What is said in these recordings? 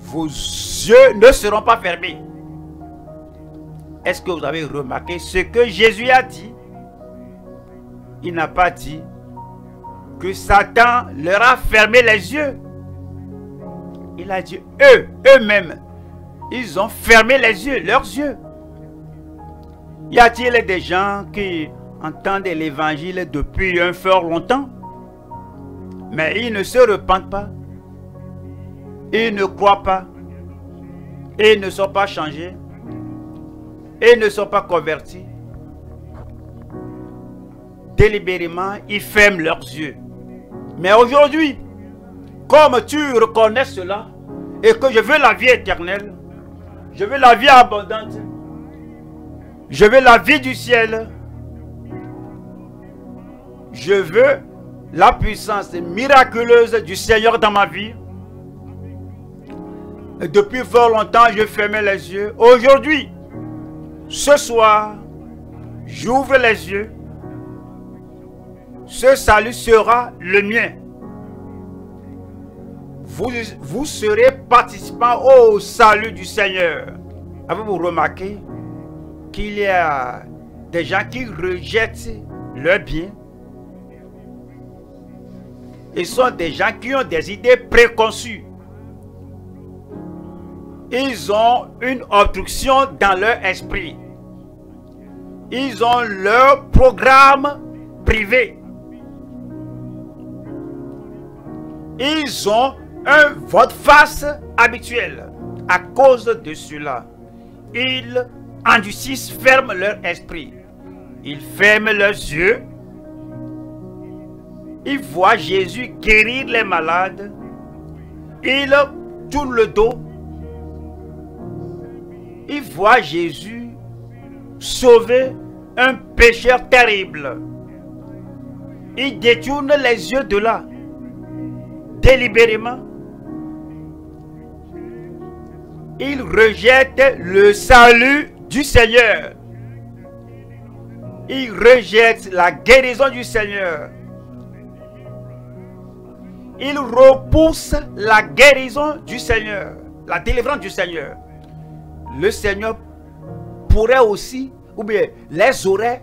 vos yeux ne seront pas fermés. Est-ce que vous avez remarqué ce que Jésus a dit? Il n'a pas dit que Satan leur a fermé les yeux. Il a dit eux-mêmes, ils ont fermé les yeux, leurs yeux. Y a-t-il des gens qui entendent l'évangile depuis un fort longtemps, mais ils ne se repentent pas, ils ne croient pas, ils ne sont pas changés, ils ne sont pas convertis? Délibérément, ils ferment leurs yeux. Mais aujourd'hui, comme tu reconnais cela et que je veux la vie éternelle, je veux la vie abondante, je veux la vie du ciel, je veux la puissance miraculeuse du Seigneur dans ma vie. Et depuis fort longtemps, je fermais les yeux. Aujourd'hui, ce soir, j'ouvre les yeux. Ce salut sera le mien. Vous serez participants au salut du Seigneur. Avez-vous remarqué qu'il y a des gens qui rejettent leur bien? Ils sont des gens qui ont des idées préconçues. Ils ont une obstruction dans leur esprit. Ils ont leur programme privé. Ils ont un volte-face habituel. À cause de cela, ils endurcissent, ferment leur esprit. Ils ferment leurs yeux. Ils voient Jésus guérir les malades. Ils tournent le dos. Ils voient Jésus sauver un pécheur terrible. Ils détournent les yeux de là. Délibérément, ils rejettent le salut du Seigneur. Ils rejettent la guérison du Seigneur. Ils repoussent la guérison du Seigneur, la délivrance du Seigneur. Le Seigneur pourrait aussi, ou bien les aurait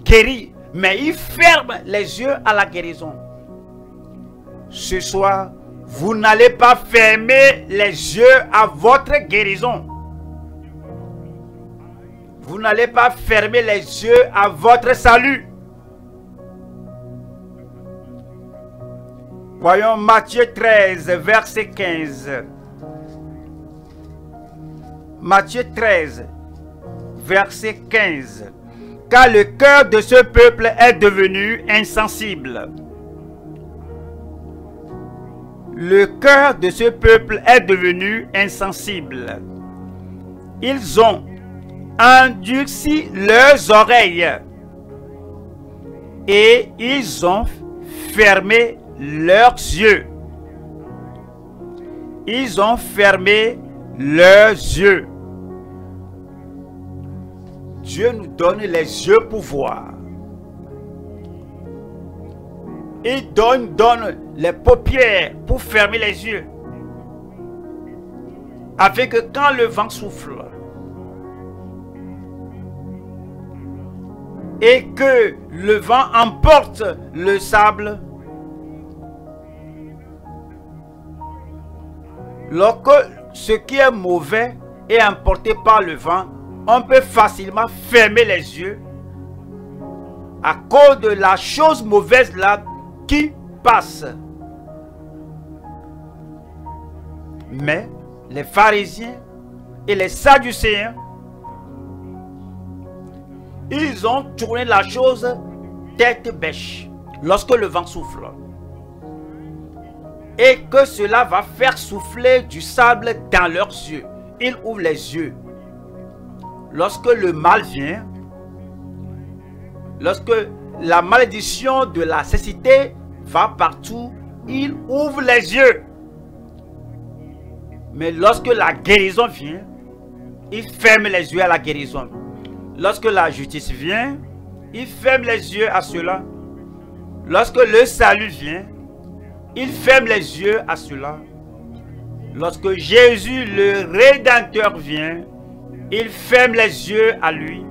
guéris, mais ils ferment les yeux à la guérison. Ce soir, vous n'allez pas fermer les yeux à votre guérison. Vous n'allez pas fermer les yeux à votre salut. Voyons Matthieu 13, verset 15. Matthieu 13, verset 15. Car le cœur de ce peuple est devenu insensible. Le cœur de ce peuple est devenu insensible. Ils ont endurci leurs oreilles et ils ont fermé leurs yeux. Ils ont fermé leurs yeux. Dieu nous donne les yeux pour voir. Il donne les paupières pour fermer les yeux. Afin que quand le vent souffle et que le vent emporte le sable, lorsque ce qui est mauvais est emporté par le vent, on peut facilement fermer les yeux à cause de la chose mauvaise là qui passe. Mais les pharisiens et les sadducéens, ils ont tourné la chose tête bêche lorsque le vent souffle. Et que cela va faire souffler du sable dans leurs yeux. Ils ouvrent les yeux. Lorsque le mal vient, lorsque la malédiction de la cécité va partout, ils ouvrent les yeux. Mais lorsque la guérison vient, ils ferment les yeux à la guérison. Lorsque la justice vient, ils ferment les yeux à cela. Lorsque le salut vient, ils ferment les yeux à cela. Lorsque Jésus, le Rédempteur, vient, il ferme les yeux à lui.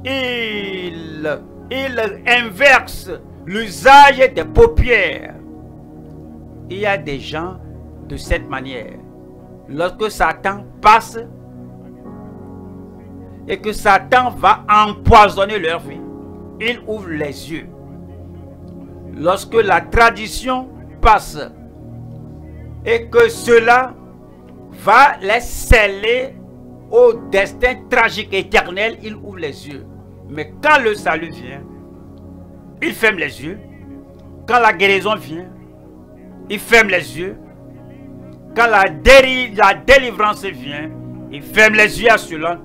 Il inverse l'usage des paupières. Il y a des gens de cette manière. Lorsque Satan passe et que Satan va empoisonner leur vie, il ouvre les yeux. Lorsque la tradition passe et que cela va les sceller au destin tragique éternel, il ouvre les yeux. Mais quand le salut vient, il ferme les yeux. Quand la guérison vient, il ferme les yeux. Quand la délivrance vient, il ferme les yeux à cela.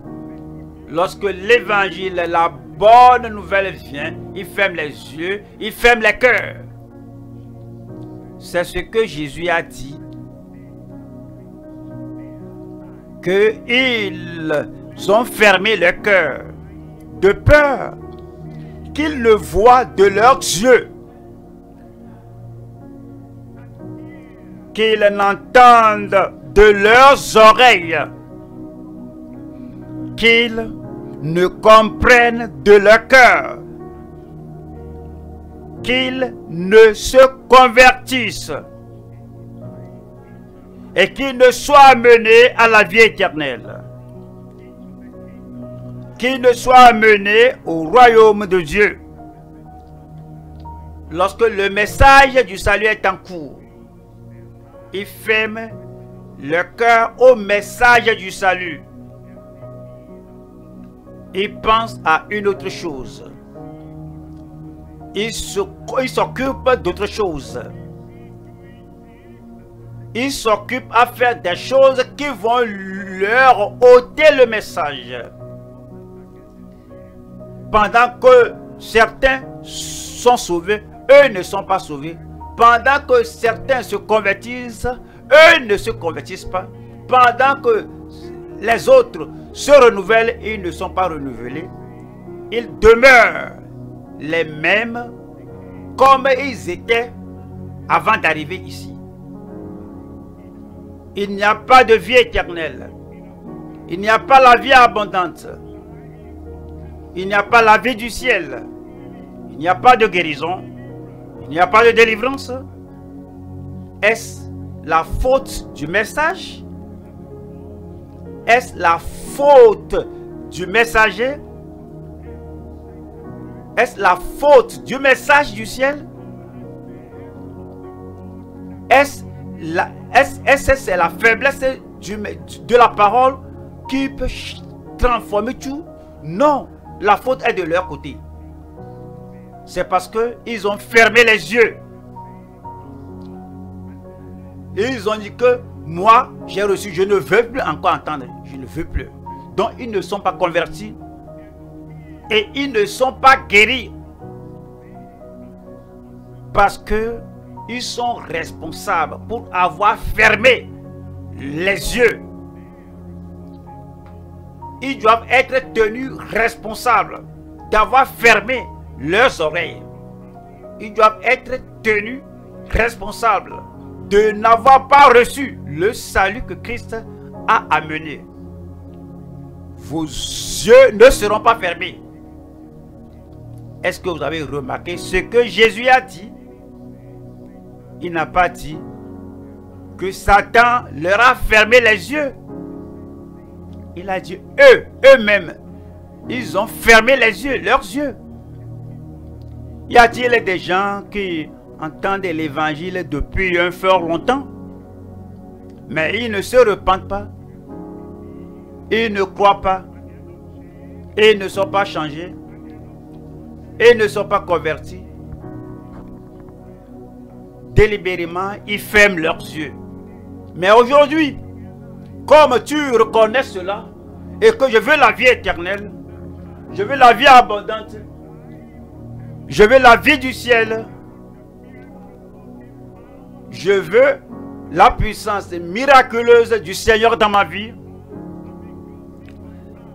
Lorsque l'évangile, la bonne nouvelle vient, il ferme les yeux, il ferme les cœurs. C'est ce que Jésus a dit. Qu'ils ont fermé le cœur de peur qu'ils ne voient de leurs yeux, qu'ils n'entendent de leurs oreilles, qu'ils ne comprennent de leur cœur, qu'ils ne se convertissent et qu'ils ne soient amenés à la vie éternelle, qu'ils ne soient amenés au royaume de Dieu. Lorsque le message du salut est en cours, il ferme le cœur au message du salut. Il pense à une autre chose. Il s'occupe d'autre chose. Ils s'occupent à faire des choses qui vont leur ôter le message. Pendant que certains sont sauvés, eux ne sont pas sauvés. Pendant que certains se convertissent, eux ne se convertissent pas. Pendant que les autres se renouvellent, ils ne sont pas renouvelés. Ils demeurent les mêmes comme ils étaient avant d'arriver ici. Il n'y a pas de vie éternelle. Il n'y a pas la vie abondante. Il n'y a pas la vie du ciel. Il n'y a pas de guérison. Il n'y a pas de délivrance. Est-ce la faute du message? Est-ce la faute du messager? Est-ce la faute du message du ciel? Est-ce la faiblesse de la parole qui peut transformer tout? Non, la faute est de leur côté. C'est parce qu'ils ont fermé les yeux. Ils ont dit que moi, j'ai reçu, je ne veux plus encore entendre. Je ne veux plus. Donc, ils ne sont pas convertis. Et ils ne sont pas guéris. Parce que ils sont responsables pour avoir fermé les yeux. Ils doivent être tenus responsables d'avoir fermé leurs oreilles. Ils doivent être tenus responsables de n'avoir pas reçu le salut que Christ a amené. Vos yeux ne seront pas fermés. Est-ce que vous avez remarqué ce que Jésus a dit? Il n'a pas dit que Satan leur a fermé les yeux. Il a dit eux-mêmes, ils ont fermé les yeux, leurs yeux. Y a-t-il des gens qui entendent l'évangile depuis un fort longtemps, mais ils ne se repentent pas, ils ne croient pas, ils ne sont pas changés, ils ne sont pas convertis? Délibérément, ils ferment leurs yeux. Mais aujourd'hui, comme tu reconnais cela, et que je veux la vie éternelle, je veux la vie abondante, je veux la vie du ciel, je veux la puissance miraculeuse du Seigneur dans ma vie.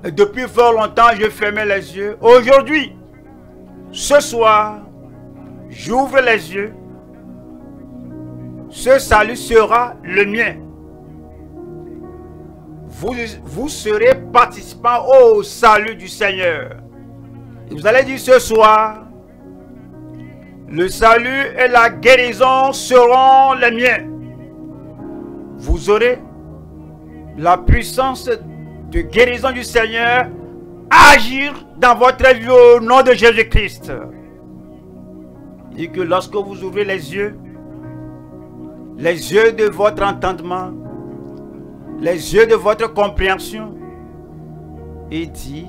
Et depuis fort longtemps, je fermais les yeux. Aujourd'hui, ce soir, j'ouvre les yeux. ce salut sera le mien. Vous serez participant au salut du Seigneur. Et vous allez dire ce soir, le salut et la guérison seront les miens. Vous aurez la puissance de guérison du Seigneur agir dans votre vie au nom de Jésus-Christ. Il dit que lorsque vous ouvrez les yeux de votre entendement, les yeux de votre compréhension, il dit,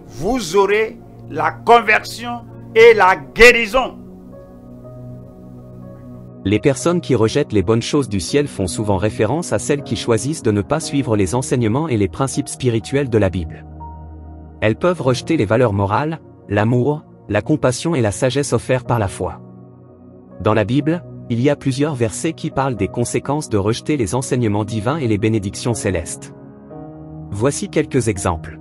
vous aurez la conversion et la guérison. Les personnes qui rejettent les bonnes choses du ciel font souvent référence à celles qui choisissent de ne pas suivre les enseignements et les principes spirituels de la Bible. Elles peuvent rejeter les valeurs morales, l'amour, la compassion et la sagesse offerts par la foi. Dans la Bible, il y a plusieurs versets qui parlent des conséquences de rejeter les enseignements divins et les bénédictions célestes. Voici quelques exemples.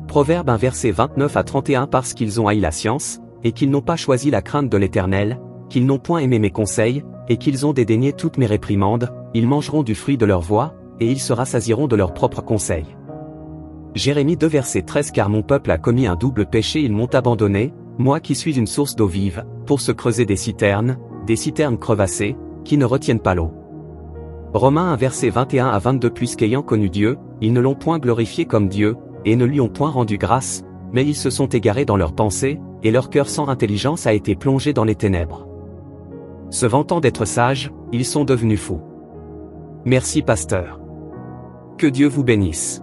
Proverbe 1 verset 29 à 31 parce qu'ils ont haï la science, et qu'ils n'ont pas choisi la crainte de l'Éternel, qu'ils n'ont point aimé mes conseils, et qu'ils ont dédaigné toutes mes réprimandes, ils mangeront du fruit de leur voix, et ils se rassasieront de leurs propres conseils. Jérémie 2 verset 13 car mon peuple a commis un double péché, ils m'ont abandonné, moi qui suis une source d'eau vive, pour se creuser des citernes crevassées, qui ne retiennent pas l'eau. Romains 1 verset 21 à 22 puisqu'ayant connu Dieu, ils ne l'ont point glorifié comme Dieu, et ne lui ont point rendu grâce, mais ils se sont égarés dans leurs pensées, et leur cœur sans intelligence a été plongé dans les ténèbres. Se vantant d'être sages, ils sont devenus fous. Merci pasteur. Que Dieu vous bénisse.